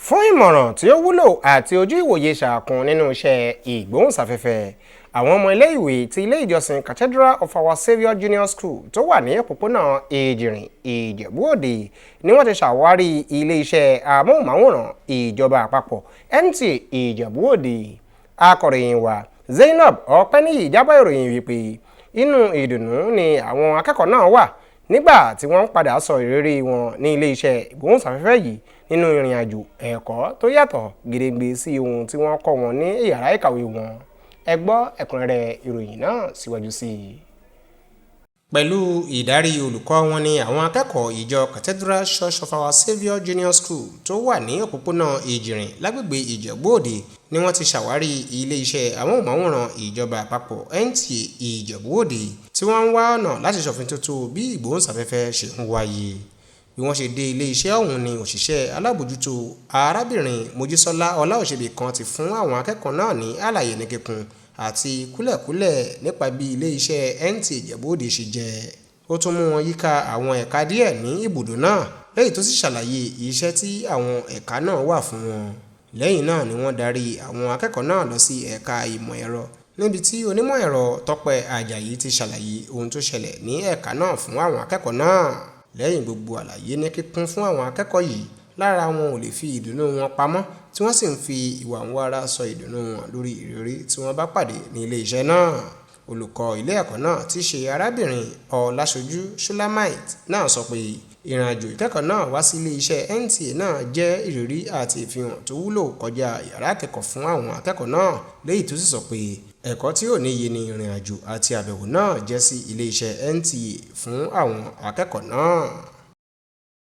Fún ìmọ̀ràn tí ó wúlò àti ojú ìwòye ṣàkùn nínú iṣẹ́ ìgbóhùnsáfẹ́fẹ́, àwọn ọmọ ilé ìwé ti ilé ìjọsìn Cathedral of Ofour Saviour Junior School tó wà ní òpópónà Ìjẹ̀bú Òde ni wọ́n ti ṣàwárí ilé-iṣẹ́ amóhùnmáwòrán ìjọba àpapọ̀ Nta Ijebu Ode. Akọ̀ròyìn wa Zainab Ọpẹ́níyì jábọ̀ ìròyìn wípé inú ìdùnnú ni àwọn akẹ́kọ̀ọ́ náà wà nígbà tí wọ́n ń padà sọ ìrírí wọn ní ilé-iṣẹ́ ìgbóhùnsáfẹ́fẹ́ yìí nínú ìrìn àjò ẹ̀kọ́ tó yàtọ̀ gedegbe sí ohun tí wọ́n kọ́ wọn ní yàrá ìkàwé wọn. Ẹ gbọ́ ẹ̀kúnrẹ́rẹ́ ìròyìn náà síwájú sí i. Pẹ̀lú ìdarí olùkọ́ wọn ni àwọn akẹ́kọ̀ọ́ ìjọ Cathedral Church of Ofour Saviour Junior School tó wà ní òpópónà Ìjìrìn lágbègbè Ìjẹ̀bú Òde ni wọ́n ti ṣàwárí ilé-iṣẹ́ amóhùnmáwòrán ìjọba àpapọ̀ Nta Ijebu Ode tí wọ́n ń wá ọ̀nà láti ṣòfintótó bí ìgbóhùnsáfẹ́fẹ́ ṣe ń wáyé. Bí wọ́n ṣe dé ilé-iṣẹ́ ọ̀hún ni òṣìṣẹ́ alábòjútó arábìnrin Mojísọ́lá Ọláòṣèbí kan ti fún àwọn akẹ́kọ̀ọ́ náà ní àlàyé ní kíkún àti kúlẹ̀kúlẹ̀ nípa bí ilé-iṣẹ́ Nta Ijebu Ode ṣe jẹ́. Ó tún mú wọn yíká àwọn ẹ̀ka díẹ̀ ní ibùdó náà lẹ́yìn tó sì ṣàlàyé iṣẹ́ tí àwọn ẹ̀ka náà wà fún wọn. Lẹ́yìn náà ni wọ́n darí àwọn akẹ́kọ̀ọ́ náà lọ sí ẹ̀ka ìmọ̀ ẹ̀rọ níbi tí onímọ̀ ẹ̀rọ Tọ́pẹ́ Àjàyí ti ṣàlàyé ohun tó ṣẹlẹ̀ ní ẹ̀ka náà fún àwọn akẹ́kọ̀ọ́ náà. Lẹ́yìn gbogbo àlàyé ní kíkún fún àwọn akẹ́kọ̀ọ́ yìí, lára wọn ò lè fi ìdùnnú wọn pamọ́ tí wọ́n sì ń fi ìwà ń wára sọ ìdùnnú wọn lórí ìrírí tí wọ́n bá pàdé ní ilé-iṣẹ́ náà. Olùkọ́ ilé ẹ̀kọ́ náà tí ṣe arábìnrin Ọláṣojú Shulamite náà sọ pé ìrìnàjò ìkẹ́kọ̀ọ́ náà wá sí ilé-iṣẹ́ Nta náà jẹ́ ìrírí àti ìfihàn tó wúlò kọjá yàrá akẹ́kọ̀ọ́ fún àwọn akẹ́kọ̀ọ́ náà, léyìí tó sì sọ pé ẹ̀kọ́ tí ò níye ni ìrìnàjò àti àbẹ̀wò náà jẹ́ sí ilé-iṣẹ́ Nta fún àwọn akẹ́kọ̀ọ́ náà.